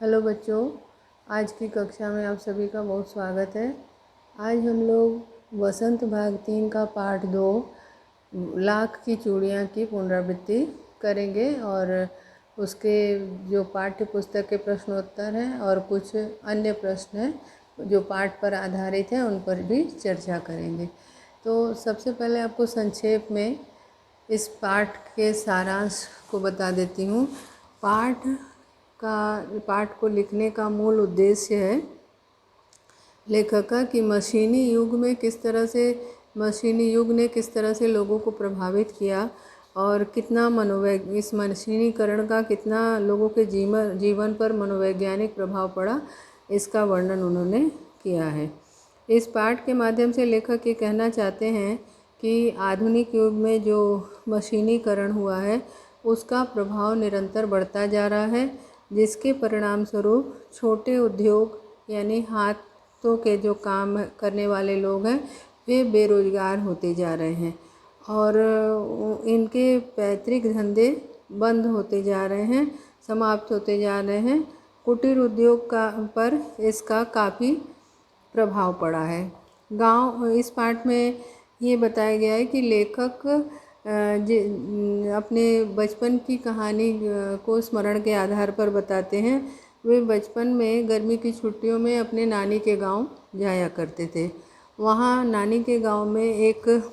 Hello बच्चों, आज की कक्षा में आप सभी का बहुत स्वागत है। आज हम लोग वसंत भाग 3 का पाठ 2 लाख की चूड़ियाँ की पुनरावृत्ति करेंगे और उसके जो पाठ्य पुस्तक के प्रश्नोत्तर हैं और कुछ अन्य प्रश्न हैं जो पाठ पर आधारित हैं उन पर भी चर्चा करेंगे। तो सबसे पहले आपको संक्षेप में इस पाठ के सारांश को बता देती हूँ। पाठ को लिखने का मूल उद्देश्य है लेखिका कि मशीनी युग ने किस तरह से लोगों को प्रभावित किया और कितना इस मशीनीकरण का कितना लोगों के जीवन पर मनोवैज्ञानिक प्रभाव पड़ा, इसका वर्णन उन्होंने किया है। इस पाठ के माध्यम से लेखक ये कहना चाहते हैं कि आधुनिक युग में जो मशीनीकरण हुआ है उसका प्रभाव निरंतर बढ़ता जा रहा है, जिसके परिणाम स्वरूप छोटे उद्योग यानी हाथों के जो काम करने वाले लोग हैं वे बेरोजगार होते जा रहे हैं और इनके पैतृक धंधे बंद होते जा रहे हैं, समाप्त होते जा रहे हैं। कुटीर उद्योग पर इसका काफ़ी प्रभाव पड़ा है। इस पाठ में ये बताया गया है कि लेखक अपने बचपन की कहानी को स्मरण के आधार पर बताते हैं। वे बचपन में गर्मी की छुट्टियों में अपने नानी के गांव जाया करते थे। वहाँ नानी के गांव में एक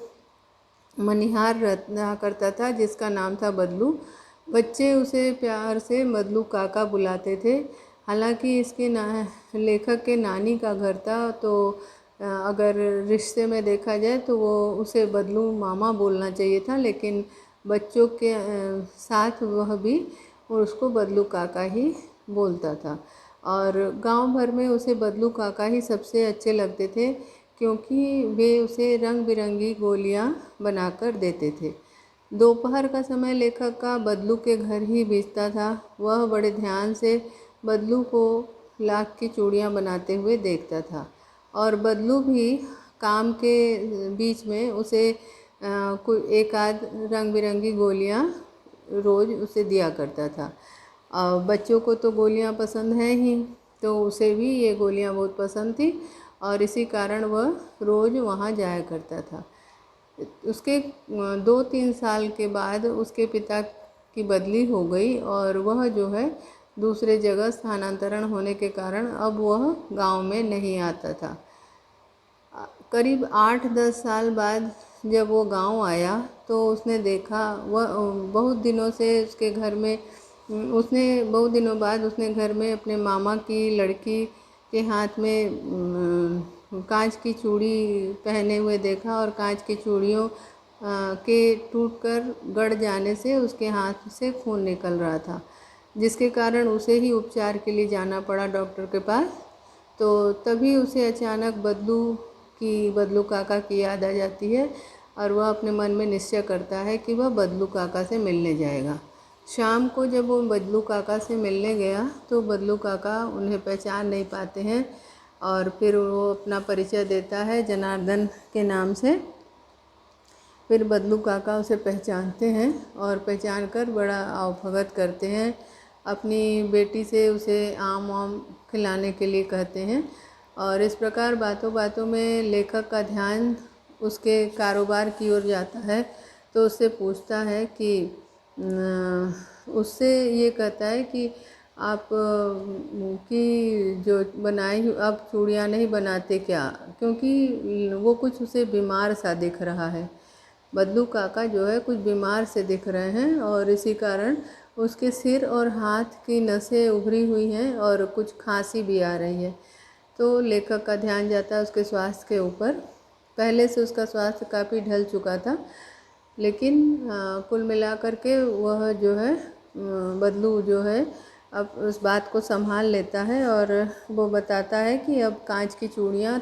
मनिहार रहा करता था जिसका नाम था बदलू। बच्चे उसे प्यार से बदलू काका बुलाते थे। हालांकि लेखक के नानी का घर था, तो अगर रिश्ते में देखा जाए तो वो उसे बदलू मामा बोलना चाहिए था, लेकिन बच्चों के साथ वह भी उसको बदलू काका ही बोलता था और गांव भर में उसे बदलू काका ही सबसे अच्छे लगते थे क्योंकि वे उसे रंग बिरंगी गोलियां बनाकर देते थे। दोपहर का समय लेखक का बदलू के घर ही बीतता था। वह बड़े ध्यान से बदलू को लाख की चूड़ियाँ बनाते हुए देखता था और बदलू भी काम के बीच में उसे कोई एक आध रंग बिरंगी गोलियाँ रोज़ उसे दिया करता था। बच्चों को तो गोलियाँ पसंद हैं ही, तो उसे भी ये गोलियाँ बहुत पसंद थी और इसी कारण वह रोज़ वहाँ जाया करता था। उसके 2-3 साल के बाद उसके पिता की बदली हो गई और वह जो है दूसरे जगह स्थानांतरण होने के कारण अब वह गांव में नहीं आता था। करीब 8-10 साल बाद जब वो गांव आया तो उसने देखा बहुत दिनों बाद उसने घर में अपने मामा की लड़की के हाथ में कांच की चूड़ी पहने हुए देखा और कांच की चूड़ियों के टूटकर गड़ जाने से उसके हाथ से खून निकल रहा था, जिसके कारण उसे ही उपचार के लिए जाना पड़ा डॉक्टर के पास। तो तभी उसे अचानक बदलू काका की याद आ जाती है और वह अपने मन में निश्चय करता है कि वह बदलू काका से मिलने जाएगा। शाम को जब वो बदलू काका से मिलने गया तो बदलू काका उन्हें पहचान नहीं पाते हैं और फिर वो अपना परिचय देता है जनार्दन के नाम से। फिर बदलू काका उसे पहचानते हैं और पहचान कर बड़ा आवभगत करते हैं। अपनी बेटी से उसे आम वाम खिलाने के लिए कहते हैं और इस प्रकार बातों बातों में लेखक का ध्यान उसके कारोबार की ओर जाता है। तो उससे पूछता है कि उससे ये कहता है कि आप की जो बनाई आप चूड़ियाँ नहीं बनाते क्या, क्योंकि वो कुछ उसे बीमार सा दिख रहा है। बदलू काका जो है कुछ बीमार से दिख रहे हैं और इसी कारण उसके सिर और हाथ की नसें उभरी हुई हैं और कुछ खांसी भी आ रही है। तो लेखक का ध्यान जाता है उसके स्वास्थ्य के ऊपर। पहले से उसका स्वास्थ्य काफ़ी ढल चुका था, लेकिन कुल मिलाकर के वह जो है बदलू जो है अब उस बात को संभाल लेता है और वो बताता है कि अब कांच की चूड़ियाँ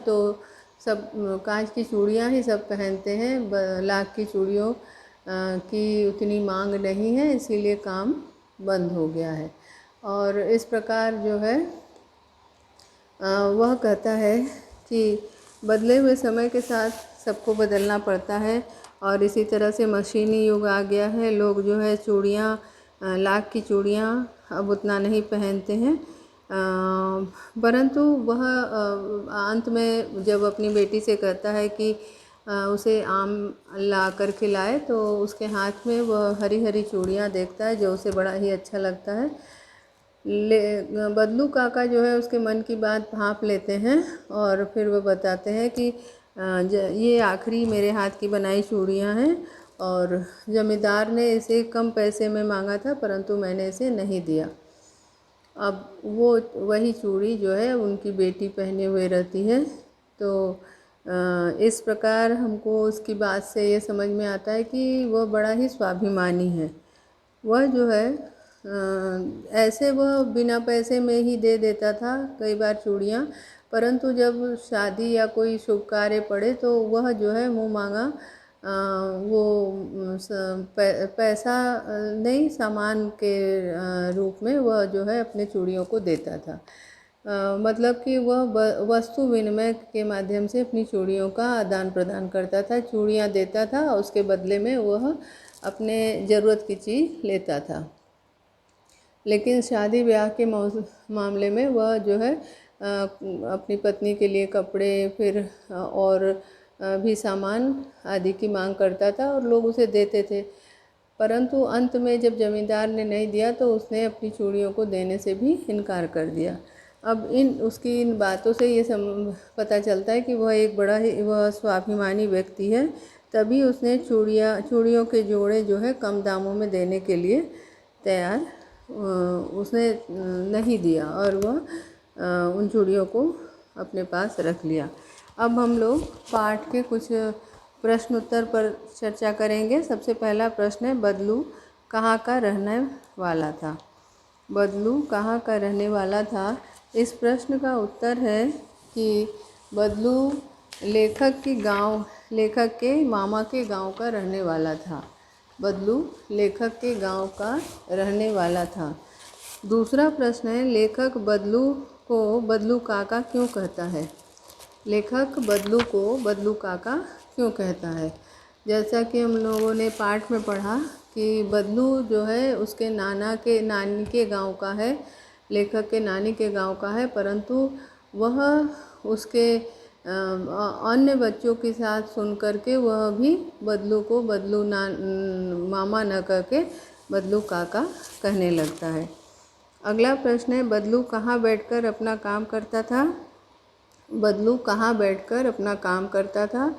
ही सब पहनते हैं। लाख की चूड़ियों की उतनी मांग नहीं है, इसीलिए काम बंद हो गया है। और इस प्रकार जो है वह कहता है कि बदले हुए समय के साथ सबको बदलना पड़ता है और इसी तरह से मशीनी युग आ गया है। लोग जो है लाख की चूड़ियाँ अब उतना नहीं पहनते हैं परंतु वह अंत में जब अपनी बेटी से कहता है कि उसे आम ला कर खिलाए, तो उसके हाथ में वह हरी हरी चूड़ियाँ देखता है जो उसे बड़ा ही अच्छा लगता है। बदलू काका जो है उसके मन की बात भांप लेते हैं और फिर वह बताते हैं कि ये आखिरी मेरे हाथ की बनाई चूड़ियाँ हैं और जमींदार ने इसे कम पैसे में मांगा था, परंतु मैंने इसे नहीं दिया। अब वो वही चूड़ी जो है उनकी बेटी पहने हुए रहती है। तो इस प्रकार हमको उसकी बात से ये समझ में आता है कि वह बड़ा ही स्वाभिमानी है। वह जो है ऐसे वह बिना पैसे में ही दे देता था कई बार चूड़ियाँ, परंतु जब शादी या कोई शुभ कार्य पड़े तो वह जो है मुँह मांगा वो पैसा नहीं, सामान के रूप में वह जो है अपने चूड़ियों को देता था। मतलब कि वह वस्तु विनिमय के माध्यम से अपनी चूड़ियों का आदान प्रदान करता था। चूड़ियाँ देता था और उसके बदले में वह अपने ज़रूरत की चीज़ लेता था। लेकिन शादी ब्याह के मामले में वह जो है अपनी पत्नी के लिए कपड़े फिर और भी सामान आदि की मांग करता था और लोग उसे देते थे। परंतु अंत में जब जमींदार ने नहीं दिया तो उसने अपनी चूड़ियों को देने से भी इनकार कर दिया। अब उसकी इन बातों से ये पता चलता है कि वह एक बड़ा ही वह स्वाभिमानी व्यक्ति है। तभी उसने चूड़ियों के जोड़े जो है कम दामों में देने के लिए तैयार उसने नहीं दिया और वह उन चूड़ियों को अपने पास रख लिया। अब हम लोग पाठ के कुछ प्रश्न उत्तर पर चर्चा करेंगे। सबसे पहला प्रश्न है, बदलू कहाँ का रहने वाला था? बदलू कहाँ का रहने वाला था? इस प्रश्न का उत्तर है कि बदलू लेखक के मामा के गांव का रहने वाला था। बदलू लेखक के गांव का रहने वाला था। दूसरा प्रश्न है, लेखक बदलू को बदलू काका क्यों कहता है? लेखक बदलू को बदलू काका क्यों कहता है? जैसा कि हम लोगों ने पाठ में पढ़ा कि बदलू जो है उसके नानी के गांव का है, लेखक के नानी के गांव का है, परंतु वह उसके अन्य बच्चों के साथ सुन करके वह भी बदलू को बदलू मामा न कह के बदलू काका कहने लगता है। अगला प्रश्न है, बदलू कहाँ बैठकर अपना काम करता था? बदलू कहाँ बैठकर अपना काम करता था?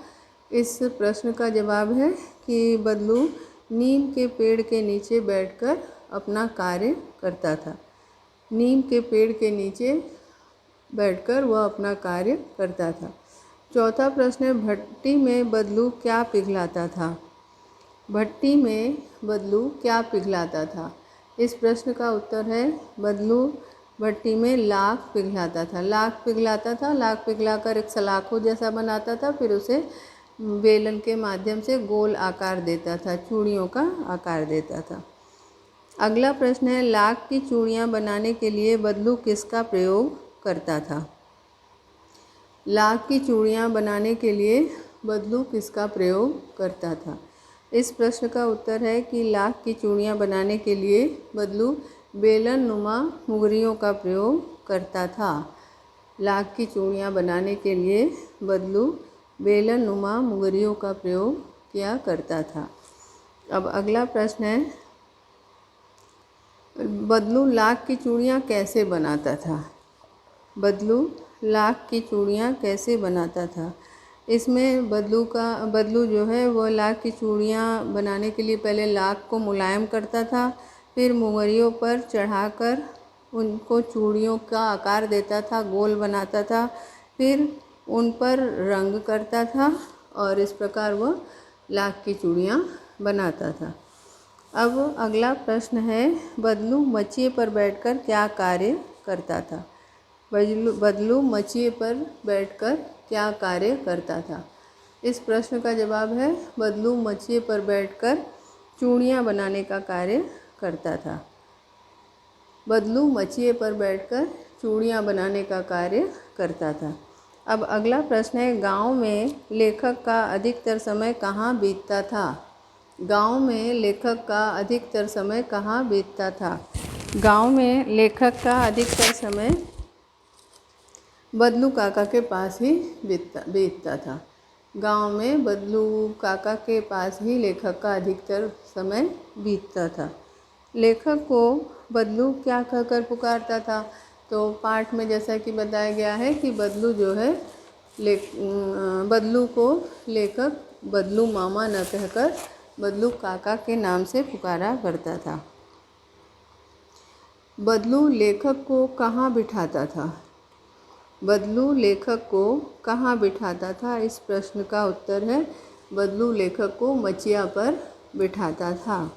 इस प्रश्न का जवाब है कि बदलू नीम के पेड़ के नीचे बैठकर अपना कार्य करता था। नीम के पेड़ के नीचे बैठकर वह अपना कार्य करता था। चौथा प्रश्न है, भट्टी में बदलू क्या पिघलाता था? भट्टी में बदलू क्या पिघलाता था? इस प्रश्न का उत्तर है, बदलू भट्टी में लाख पिघलाता था। लाख पिघलाकर एक सलाखों जैसा बनाता था, फिर उसे बेलन के माध्यम से गोल आकार देता था, चूड़ियों का आकार देता था। अगला प्रश्न है, लाख की चूड़ियाँ बनाने के लिए बदलू किसका प्रयोग करता था? लाख की चूड़ियाँ बनाने के लिए बदलू किसका प्रयोग करता था? इस प्रश्न का उत्तर है कि लाख की चूड़ियाँ बनाने के लिए बदलू बेलन नुमा मुगरियों का प्रयोग करता था। लाख की चूड़ियाँ बनाने के लिए बदलू बेलन नुमा मुगरियों का प्रयोग किया करता था। अब अगला प्रश्न है, बदलू लाख की चूड़ियाँ कैसे बनाता था? बदलू लाख की चूड़ियाँ कैसे बनाता था? इसमें बदलू जो है वो लाख की चूड़ियाँ बनाने के लिए पहले लाख को मुलायम करता था, फिर मुंगरियों पर चढ़ाकर उनको चूड़ियों का आकार देता था, गोल बनाता था, फिर उन पर रंग करता था और इस प्रकार वह लाख की चूड़ियाँ बनाता था। अब अगला प्रश्न है, बदलू मचिए पर बैठकर क्या कार्य करता था? बदलू मचिए पर बैठकर क्या कार्य करता था? इस प्रश्न का जवाब है, बदलू मचिए पर बैठकर चूड़ियाँ बनाने का कार्य करता था। बदलू मचिए पर बैठकर चूड़ियाँ बनाने का कार्य करता था। अब अगला प्रश्न है, गांव में लेखक का अधिकतर समय कहाँ बीतता था? गांव में लेखक का अधिकतर समय कहाँ बीतता था? गांव में लेखक का अधिकतर समय बदलू काका के पास ही बीतता था। गांव में बदलू काका के पास ही लेखक का अधिकतर समय बीतता था। लेखक को बदलू क्या कहकर पुकारता था? तो पाठ में जैसा कि बताया गया है कि बदलू जो है बदलू को लेखक बदलू मामा न कहकर बदलू काका के नाम से पुकारा करता था। बदलू लेखक को कहाँ बिठाता था? बदलू लेखक को कहाँ बिठाता था? इस प्रश्न का उत्तर है बदलू लेखक को मचिया पर बिठाता था।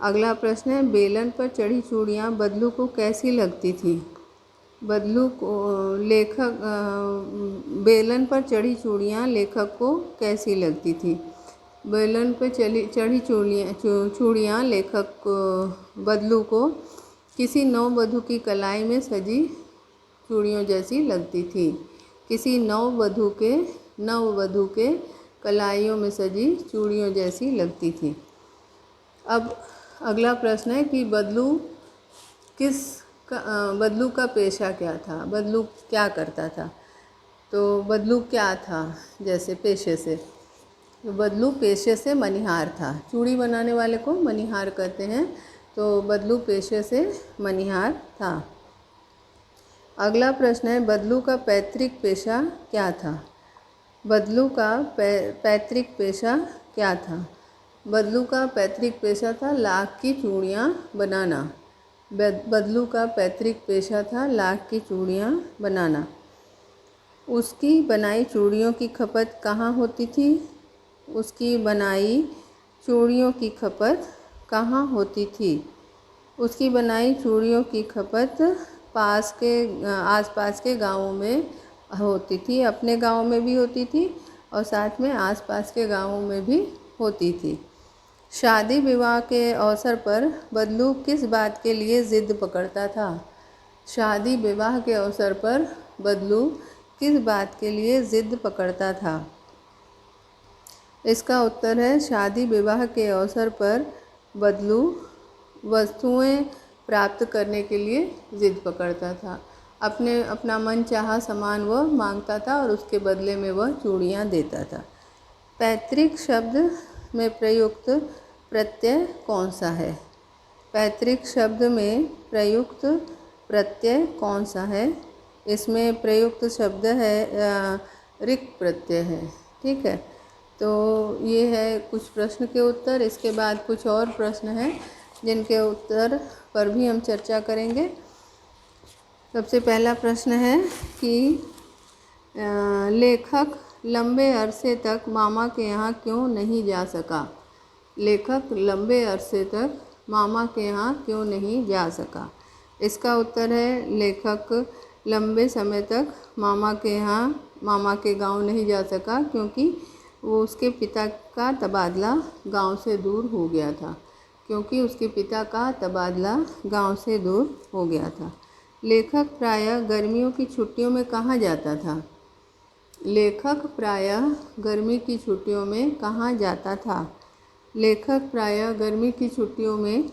अगला प्रश्न है बेलन पर चढ़ी चूड़ियाँ बदलू को कैसी लगती थी? बदलू को बेलन पर चढ़ी चूड़ियाँ लेखक को कैसी लगती थी? बेलन पर चढ़ी चूड़ियाँ लेखक को बदलू को किसी नववधू की कलाई में सजी चूड़ियों जैसी लगती थी। किसी नववधू के कलाइयों में सजी चूड़ियों जैसी लगती थी। अब अगला प्रश्न है कि बदलू का पेशा क्या था? बदलू क्या करता था? तो बदलू क्या था जैसे पेशे से? तो बदलू पेशे से मनिहार था। चूड़ी बनाने वाले को मनिहार कहते हैं, तो बदलू पेशे से मनिहार था। अगला प्रश्न है बदलू का पैतृक पेशा क्या था? बदलू का पैतृक पेशा क्या था? बदलू का पैतृक पेशा था लाख की चूड़ियाँ बनाना। बदलू का पैतृक पेशा था लाख की चूड़ियाँ बनाना। उसकी बनाई चूड़ियों की खपत कहाँ होती थी? उसकी बनाई चूड़ियों की खपत कहाँ होती थी? उसकी बनाई चूड़ियों की खपत आसपास के गाँवों में होती थी। अपने गांव में भी होती थी और साथ में आसपास के गाँवों में भी होती थी। शादी विवाह के अवसर पर बदलू किस बात के लिए ज़िद पकड़ता था? शादी विवाह के अवसर पर बदलू किस बात के लिए ज़िद पकड़ता था? इसका उत्तर है शादी विवाह के अवसर पर बदलू वस्तुएं प्राप्त करने के लिए ज़िद पकड़ता था। अपना मन चाहा सामान वह मांगता था और उसके बदले में वह चूड़ियाँ देता था। पैतृक शब्द में प्रयुक्त प्रत्यय कौन सा है? पैतृक शब्द में प्रयुक्त प्रत्यय कौन सा है? इसमें प्रयुक्त शब्द है ऋक् प्रत्यय है। ठीक है, तो ये है कुछ प्रश्न के उत्तर। इसके बाद कुछ और प्रश्न हैं जिनके उत्तर पर भी हम चर्चा करेंगे। सबसे पहला प्रश्न है कि लेखक लंबे अरसे तक मामा के यहाँ क्यों नहीं जा सका? लेखक लंबे अरसे तक मामा के यहाँ क्यों नहीं जा सका? इसका उत्तर है लेखक लंबे समय तक मामा के गांव नहीं जा सका क्योंकि वो उसके पिता का तबादला गांव से दूर हो गया था। लेखक प्रायः गर्मियों की छुट्टियों में कहाँ जाता था? लेखक प्रायः गर्मी की छुट्टियों में कहाँ जाता था? लेखक प्रायः गर्मी की छुट्टियों में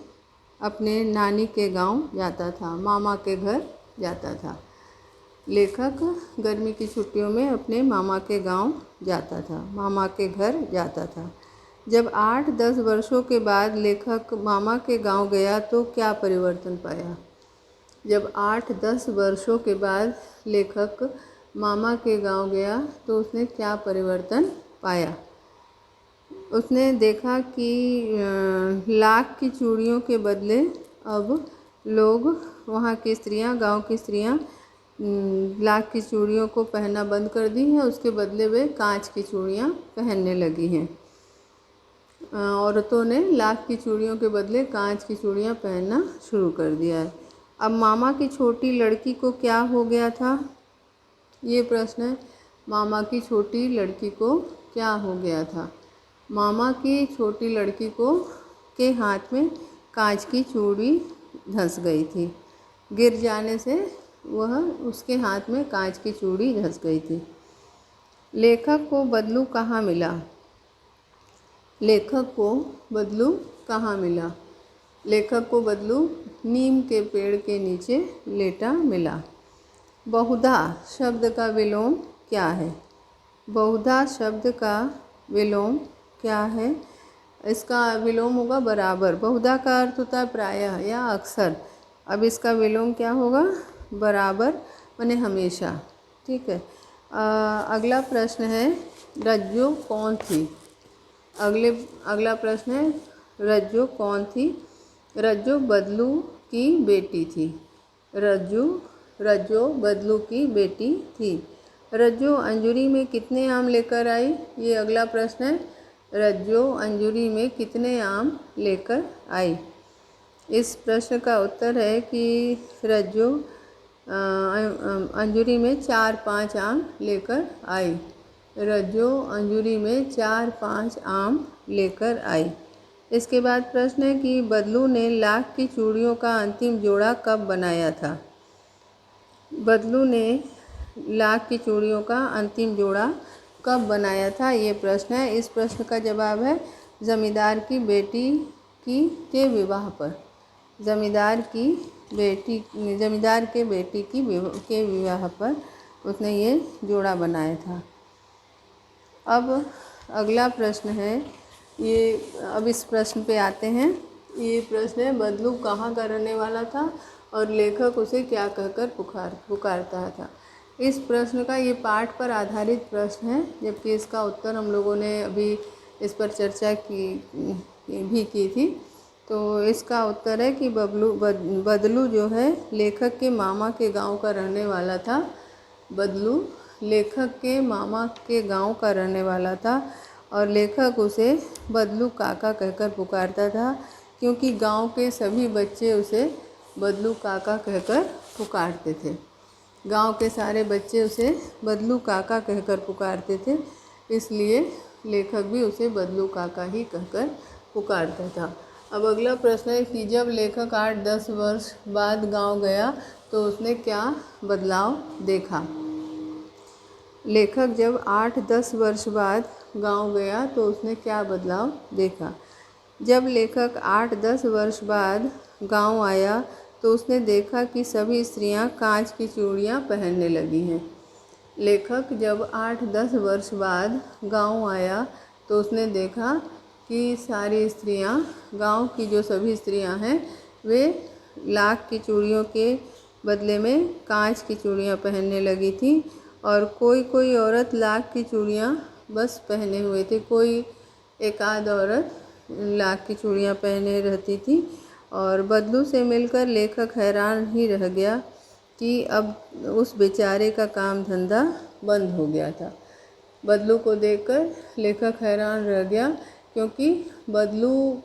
अपने नानी के गांव जाता था, मामा के घर जाता था। लेखक गर्मी की छुट्टियों में अपने मामा के गांव जाता था, मामा के घर जाता था। जब 8-10 वर्षों के बाद लेखक मामा के गांव गया तो क्या परिवर्तन पाया? जब 8-10 वर्षों के बाद लेखक मामा के गांव गया तो उसने क्या परिवर्तन पाया? उसने देखा कि लाख की चूड़ियों के बदले अब लोग वहाँ की स्त्रियाँ, गांव की स्त्रियाँ लाख की चूड़ियों को पहनना बंद कर दी हैं। उसके बदले वे कांच की चूड़ियाँ पहनने लगी हैं। औरतों ने लाख की चूड़ियों के बदले कांच की चूड़ियाँ पहनना शुरू कर दिया है। अब मामा की छोटी लड़की को क्या हो गया था? ये प्रश्न है। मामा की छोटी लड़की को क्या हो गया था? मामा की छोटी लड़की के हाथ में कांच की चूड़ी धंस गई थी। गिर जाने से उसके हाथ में कांच की चूड़ी धंस गई थी। लेखक को बदलू कहाँ मिला? लेखक को बदलू कहाँ मिला? लेखक को बदलू नीम के पेड़ के नीचे लेटा मिला। बहुधा शब्द का विलोम क्या है? बहुधा शब्द का विलोम क्या है? इसका विलोम होगा बराबर। बहुधा का अर्थ होता है प्रायः या अक्सर। अब इसका विलोम क्या होगा? बराबर माने हमेशा। ठीक है। अगला प्रश्न है रज्जो कौन थी? अगला प्रश्न है रज्जो कौन थी? रज्जो बदलू की बेटी थी। रज्जो बदलू की बेटी थी। रज्जो अंजूरी में कितने आम लेकर आई? ये अगला प्रश्न है। रज्जो अंजूरी में कितने आम लेकर आई? इस प्रश्न का उत्तर है कि रज्जो अंजूरी में 4-5 आम लेकर आई। रज्जो अंजूरी में 4-5 आम लेकर आई। इसके बाद प्रश्न है कि बदलू ने लाख की चूड़ियों का अंतिम जोड़ा कब बनाया था? बदलू ने लाख की चूड़ियों का अंतिम जोड़ा कब बनाया था? ये प्रश्न है। इस प्रश्न का जवाब है जमींदार की बेटी के विवाह पर। जमींदार के बेटी के विवाह पर उसने ये जोड़ा बनाया था। अब अगला प्रश्न है अब इस प्रश्न पे आते हैं। ये प्रश्न है बदलू कहाँ का रहने वाला था और लेखक उसे क्या कहकर पुकारता था? इस प्रश्न का ये पाठ पर आधारित प्रश्न है, जबकि इसका उत्तर हम लोगों ने अभी इस पर चर्चा की थी। तो इसका उत्तर है कि बदलू जो है लेखक के मामा के गांव का रहने वाला था। बदलू लेखक के मामा के गांव का रहने वाला था और लेखक उसे बदलू काका कहकर पुकारता था, क्योंकि गांव के सभी बच्चे उसे बदलू काका कहकर पुकारते थे। गांव के सारे बच्चे उसे बदलू काका कहकर पुकारते थे, इसलिए लेखक भी उसे बदलू काका ही कहकर पुकारता था। अब अगला प्रश्न है कि जब लेखक 8-10 वर्ष बाद गांव गया तो उसने क्या बदलाव देखा? लेखक जब 8-10 वर्ष बाद गांव गया तो उसने क्या बदलाव देखा? जब लेखक 8-10 वर्ष बाद गांव आया तो उसने देखा कि सभी स्त्रियां कांच की चूड़ियां पहनने लगी हैं। लेखक जब 8-10 वर्ष बाद गांव आया तो उसने देखा कि सारी स्त्रियां, गांव की जो सभी स्त्रियां हैं, वे लाख की चूड़ियों के बदले में कांच की चूड़ियां पहनने लगी थी और कोई औरत लाख की चूड़ियां बस पहने हुए थे। कोई एक आध औरत लाख की चूड़ियां पहने रहती थी और बदलू से मिलकर लेखक हैरान ही रह गया कि अब उस बेचारे का काम धंधा बंद हो गया था। बदलू को देखकर लेखक हैरान रह गया, क्योंकि बदलू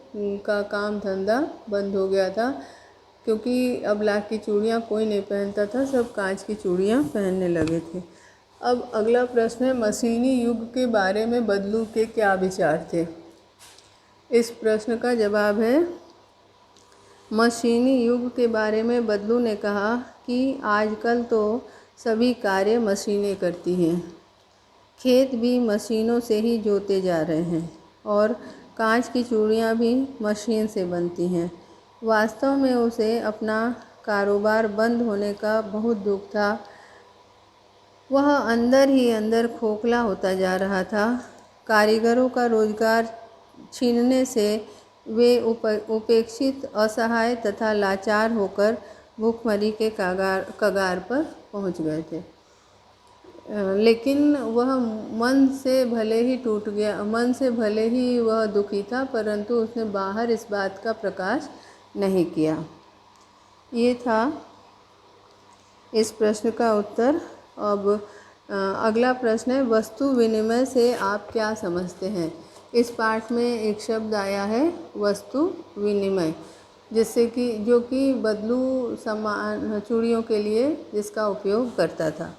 का काम धंधा बंद हो गया था, क्योंकि अब लाख की चूड़ियाँ कोई नहीं पहनता था, सब कांच की चूड़ियाँ पहनने लगे थे। अब अगला प्रश्न है मशीनी युग के बारे में बदलू के क्या विचार थे? इस प्रश्न का जवाब है मशीनी युग के बारे में बदलू ने कहा कि आजकल तो सभी कार्य मशीनें करती हैं। खेत भी मशीनों से ही जोते जा रहे हैं और कांच की चूड़ियाँ भी मशीन से बनती हैं। वास्तव में उसे अपना कारोबार बंद होने का बहुत दुख था। वह अंदर ही अंदर खोखला होता जा रहा था। कारीगरों का रोजगार छीनने से वे उपेक्षित, असहाय तथा लाचार होकर भूखमरी के कगार पर पहुंच गए थे। लेकिन वह मन से भले ही वह दुखी था, परंतु उसने बाहर इस बात का प्रकाश नहीं किया। ये था इस प्रश्न का उत्तर। अब अगला प्रश्न है वस्तु विनिमय से आप क्या समझते हैं? इस पाठ में एक शब्द आया है वस्तु विनिमय, जो कि बदलू सामान चूड़ियों के लिए जिसका उपयोग करता था।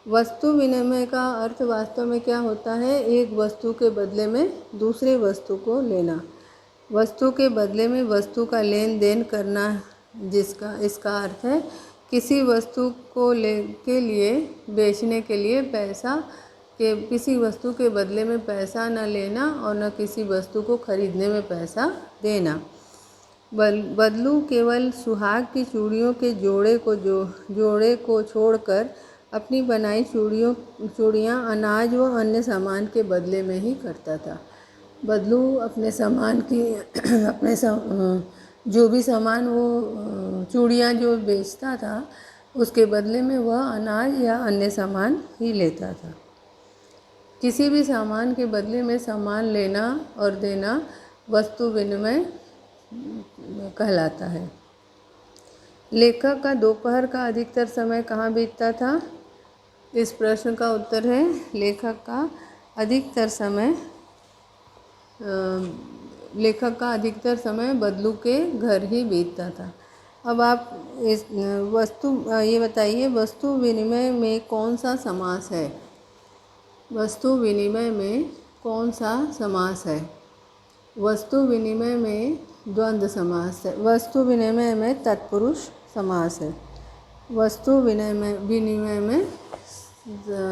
वस्तु विनिमय का अर्थ वास्तव में क्या होता है? एक वस्तु के बदले में दूसरे वस्तु को लेना। वस्तु के बदले में वस्तु का लेन देन करना, इसका अर्थ है किसी वस्तु को बेचने के लिए किसी वस्तु के बदले में पैसा न लेना और न किसी वस्तु को खरीदने में पैसा देना। बदलू केवल सुहाग की चूड़ियों के जोड़े को छोड़कर अपनी बनाई चूड़ियाँ अनाज व अन्य सामान के बदले में ही करता था। बदलू अपने सामान की जो भी सामान वो चूड़ियाँ जो बेचता था उसके बदले में वह अनाज या अन्य सामान ही लेता था। किसी भी सामान के बदले में सामान लेना और देना वस्तु विनिमय कहलाता है। लेखक का दोपहर का अधिकतर समय कहाँ बीतता था? इस प्रश्न का उत्तर है लेखक का अधिकतर समय बदलू के घर ही बीतता था। अब आप ये बताइए वस्तु विनिमय में कौन सा समास है? वस्तु विनिमय में कौन सा समास है? वस्तु विनिमय में द्वंद्व समास है। वस्तु विनिमय में तत्पुरुष समास है। वस्तु विनिमय में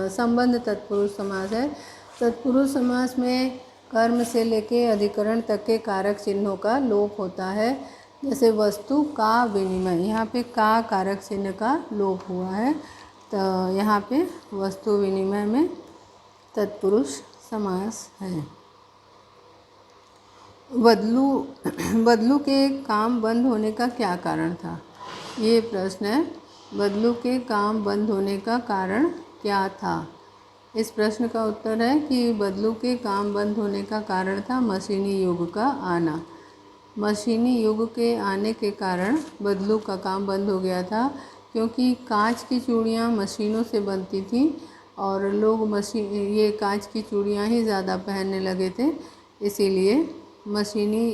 संबंध तत्पुरुष समास है। तत्पुरुष समास में कर्म से लेके अधिकरण तक के कारक चिन्हों का लोप होता है। जैसे वस्तु का विनिमय, यहाँ पे का कारक चिन्ह का लोप हुआ है, तो यहाँ पे वस्तु विनिमय में तत्पुरुष समास है। बदलू के काम बंद होने का क्या कारण था? ये प्रश्न है। बदलू के काम बंद होने का कारण क्या था? इस प्रश्न का उत्तर है कि बदलू के काम बंद होने का कारण था मशीनी युग का आना। मशीनी युग के आने के कारण बदलू का काम बंद हो गया था, क्योंकि कांच की चूड़ियाँ मशीनों से बनती थीं और लोग ये कांच की चूड़ियाँ ही ज़्यादा पहनने लगे थे। इसीलिए मशीनी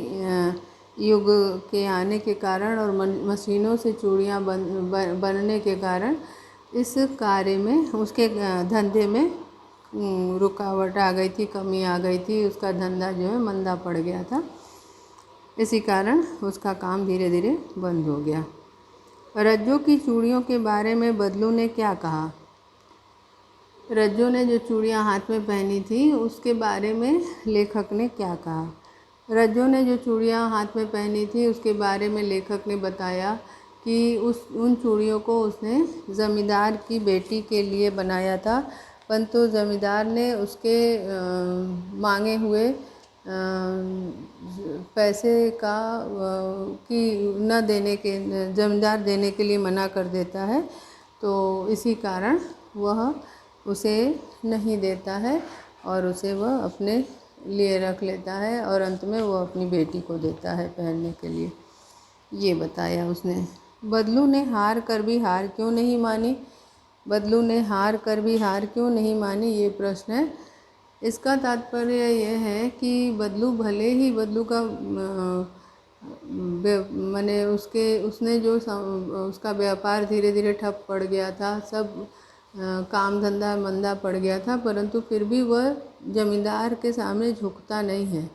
युग के आने के कारण और मशीनों से चूड़ियाँ बनने के कारण इस कार्य में, उसके धंधे में रुकावट आ गई थी, कमी आ गई थी। उसका धंधा जो है मंदा पड़ गया था। इसी कारण उसका काम धीरे धीरे बंद हो गया। रज्जो की चूड़ियों के बारे में बदलू ने क्या कहा? रज्जो ने जो चूड़ियाँ हाथ में पहनी थी उसके बारे में लेखक ने क्या कहा? रज्जो ने जो चूड़ियाँ हाथ में पहनी थी उसके बारे में लेखक ने बताया कि उन चूड़ियों को उसने ज़मींदार की बेटी के लिए बनाया था, परंतु ज़मींदार ने उसके मांगे हुए पैसे ज़मींदार देने के लिए मना कर देता है। तो इसी कारण वह उसे नहीं देता है और उसे वह अपने लिए रख लेता है और अंत में वो अपनी बेटी को देता है पहनने के लिए। ये बताया उसने। बदलू ने हार कर भी हार क्यों नहीं मानी? बदलू ने हार कर भी हार क्यों नहीं मानी, ये प्रश्न है। इसका तात्पर्य यह है कि बदलू भले ही बदलू का माने उसने जो उसका व्यापार धीरे धीरे ठप पड़ गया था, सब काम धंधा मंदा पड़ गया था, परंतु फिर भी वह ज़मींदार के सामने झुकता नहीं है।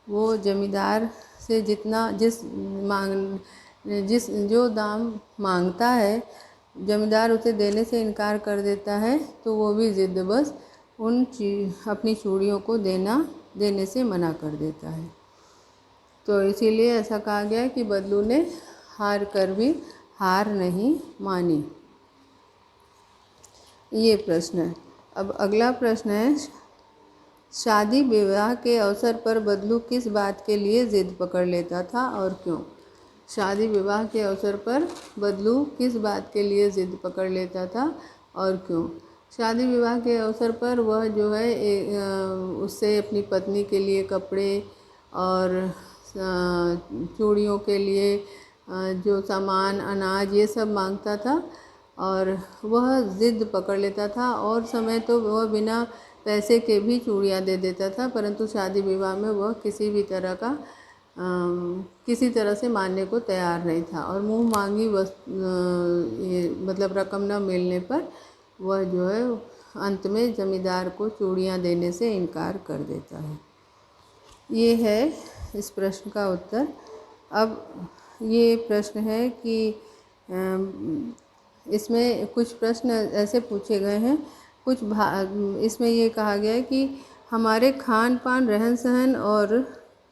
वो ज़मींदार से जो दाम मांगता है, ज़मींदार उसे देने से इनकार कर देता है, तो वो भी ज़िद बस अपनी चूड़ियों को देने से मना कर देता है। तो इसीलिए ऐसा कहा गया कि बदलू ने हार कर भी हार नहीं मानी। ये प्रश्न है। अब अगला प्रश्न है, शादी विवाह के अवसर पर बदलू किस बात के लिए ज़िद पकड़ लेता था और क्यों? शादी विवाह के अवसर पर बदलू किस बात के लिए ज़िद पकड़ लेता था और क्यों? शादी विवाह के अवसर पर वह जो है उससे अपनी पत्नी के लिए कपड़े और चूड़ियों के लिए जो सामान, अनाज, ये सब मांगता था और वह ज़िद पकड़ लेता था। और समय तो वह बिना पैसे के भी चूड़ियाँ दे देता था, परंतु शादी विवाह में वह किसी तरह से मानने को तैयार नहीं था और मुँह मांगी मतलब रकम न मिलने पर वह जो है अंत में ज़मींदार को चूड़ियाँ देने से इनकार कर देता है। ये है इस प्रश्न का उत्तर। अब ये प्रश्न है कि इसमें कुछ प्रश्न ऐसे पूछे गए हैं, इसमें ये कहा गया है कि हमारे खान पान, रहन सहन और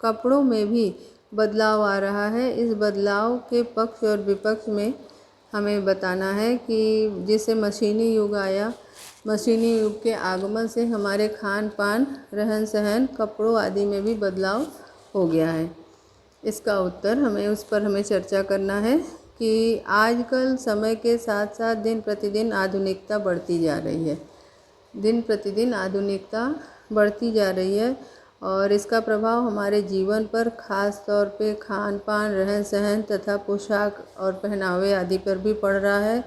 कपड़ों में भी बदलाव आ रहा है। इस बदलाव के पक्ष और विपक्ष में हमें बताना है कि जैसे मशीनी युग आया, मशीनी युग के आगमन से हमारे खान पान, रहन सहन, कपड़ों आदि में भी बदलाव हो गया है। इसका उत्तर उस पर हमें चर्चा करना है कि आजकल समय के साथ साथ दिन प्रतिदिन आधुनिकता बढ़ती जा रही है। दिन प्रतिदिन आधुनिकता बढ़ती जा रही है और इसका प्रभाव हमारे जीवन पर खास तौर पे खान पान, रहन सहन तथा पोशाक और पहनावे आदि पर भी पड़ रहा है।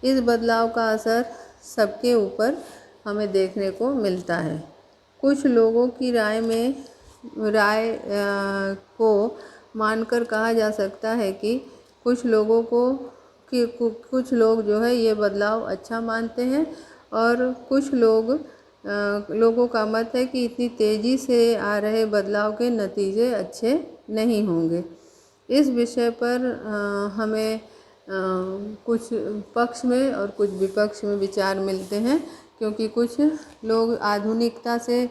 इस बदलाव का असर सबके ऊपर हमें देखने को मिलता है। कुछ लोगों की राय को मानकर कहा जा सकता है कि कुछ लोग जो है ये बदलाव अच्छा मानते हैं और कुछ लोगों का मत है कि इतनी तेज़ी से आ रहे बदलाव के नतीजे अच्छे नहीं होंगे। इस विषय पर हमें कुछ पक्ष में और कुछ विपक्ष में विचार मिलते हैं, क्योंकि कुछ लोग आधुनिकता से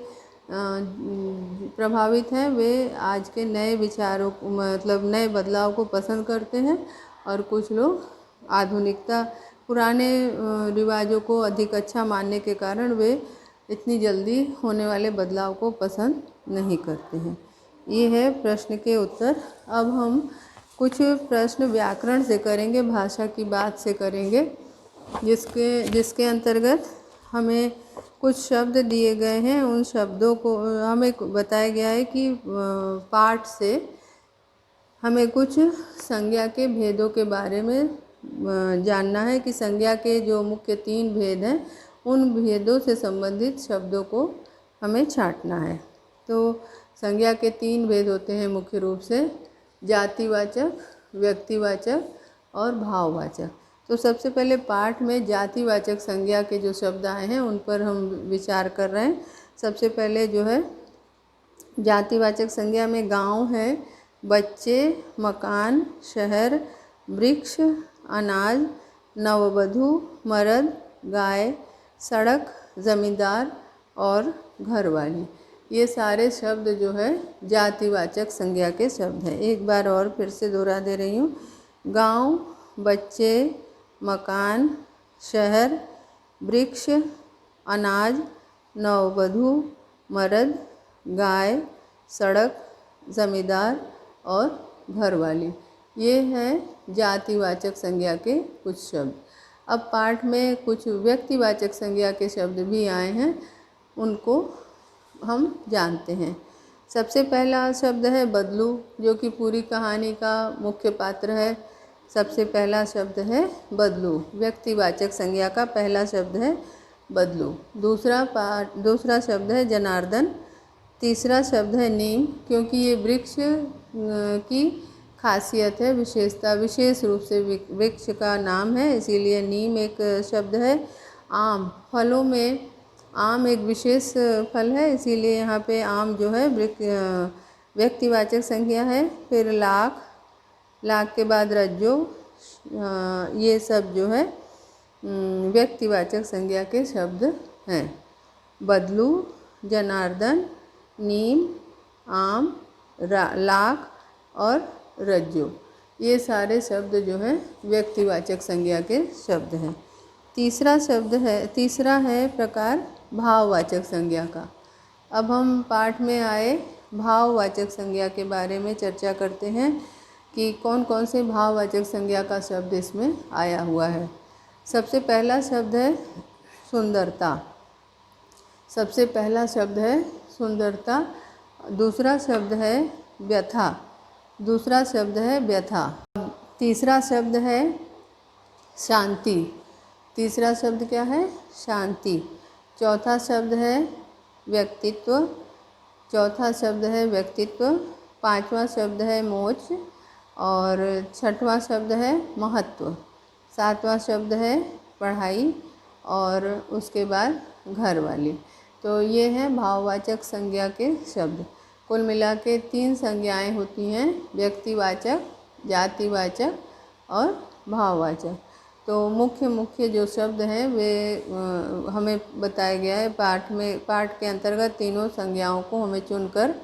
प्रभावित हैं। वे आज के नए विचारों मतलब नए बदलाव को पसंद करते हैं और कुछ लोग पुराने रिवाजों को अधिक अच्छा मानने के कारण वे इतनी जल्दी होने वाले बदलाव को पसंद नहीं करते हैं। ये है प्रश्न के उत्तर। अब हम कुछ प्रश्न व्याकरण से करेंगे, भाषा की बात से करेंगे, जिसके अंतर्गत हमें कुछ शब्द दिए गए हैं। उन शब्दों को हमें बताया गया है कि पाठ से हमें कुछ संज्ञा के भेदों के बारे में जानना है कि संज्ञा के जो मुख्य 3 भेद हैं उन भेदों से संबंधित शब्दों को हमें छांटना है। तो संज्ञा के 3 भेद होते हैं मुख्य रूप से जातिवाचक, व्यक्तिवाचक और भाववाचक। तो सबसे पहले पाठ में जातिवाचक संज्ञा के जो शब्द आए हैं उन पर हम विचार कर रहे हैं। सबसे पहले जो है जातिवाचक संज्ञा में गांव है, बच्चे, मकान, शहर, वृक्ष, अनाज, नववधू, मर्द, गाय, सड़क, ज़मींदार और घरवाली। ये सारे शब्द जो है जातिवाचक संज्ञा के शब्द हैं। एक बार और फिर से दोहरा दे रही हूँ। गांव, बच्चे, मकान, शहर, वृक्ष, अनाज, नववधू, मर्द, गाय, सड़क, ज़मींदार और घरवाली। ये हैं जातिवाचक संज्ञा के कुछ शब्द। अब पाठ में कुछ व्यक्तिवाचक संज्ञा के शब्द भी आए हैं, उनको हम जानते हैं। सबसे पहला शब्द है बदलू, जो कि पूरी कहानी का मुख्य पात्र है। सबसे पहला शब्द है बदलू, व्यक्तिवाचक संज्ञा का पहला शब्द है बदलू। दूसरा शब्द है जनार्दन। तीसरा शब्द है नीम, क्योंकि ये वृक्ष की खासियत है, विशेषता, विशेष रूप से वृक्ष का नाम है, इसीलिए नीम एक शब्द है। आम, फलों में आम एक विशेष फल है, इसीलिए यहाँ पे आम जो है व्यक्तिवाचक संज्ञा है। फिर लाख के बाद रज्जो, ये सब जो है व्यक्तिवाचक संज्ञा के शब्द हैं। बदलू, जनार्दन, नीम, आम, लाख और रज्जो, ये सारे शब्द जो हैं व्यक्तिवाचक संज्ञा के शब्द हैं। तीसरा है प्रकार भाववाचक संज्ञा का। अब हम पाठ में आए भाववाचक संज्ञा के बारे में चर्चा करते हैं कि कौन कौन से भाववाचक संज्ञा का शब्द इसमें आया हुआ है। सबसे पहला शब्द है सुंदरता। सबसे पहला शब्द है सुंदरता। दूसरा शब्द है व्यथा। दूसरा शब्द है व्यथा। तीसरा शब्द है शांति। तीसरा शब्द क्या है? शांति। चौथा शब्द है व्यक्तित्व। चौथा शब्द है व्यक्तित्व। पांचवा शब्द है मोक्ष और छठवां शब्द है महत्व। सातवां शब्द है पढ़ाई और उसके बाद घरवाली। तो ये हैं भाववाचक संज्ञा के शब्द। कुल मिला के 3 संज्ञाएँ होती हैं, व्यक्तिवाचक, जातिवाचक और भाववाचक। तो मुख्य जो शब्द हैं वे हमें बताया गया है पाठ के अंतर्गत तीनों संज्ञाओं को हमें चुनकर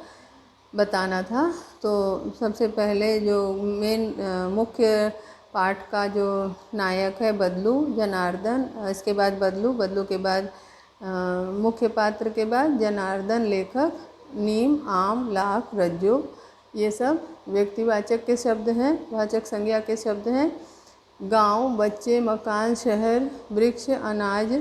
बताना था। तो सबसे पहले जो मुख्य पाठ का जो नायक है बदलू जनार्दन, इसके बाद बदलू के बाद मुख्य पात्र के बाद जनार्दन, लेखक नीम, आम, लाख, रज्जो, ये सब व्यक्तिवाचक के शब्द हैं, वाचक संज्ञा के शब्द हैं। गांव, बच्चे, मकान, शहर, वृक्ष, अनाज,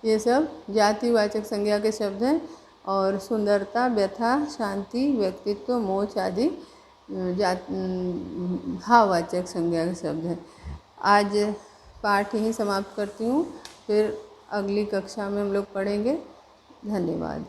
ये सब जातिवाचक संज्ञा के शब्द हैं। और सुंदरता, व्यथा, शांति, व्यक्तित्व, मोच आदि भाववाचक संज्ञा के शब्द हैं। आज पाठ यहीं समाप्त करती हूँ, फिर अगली कक्षा में हम लोग पढ़ेंगे। धन्यवाद।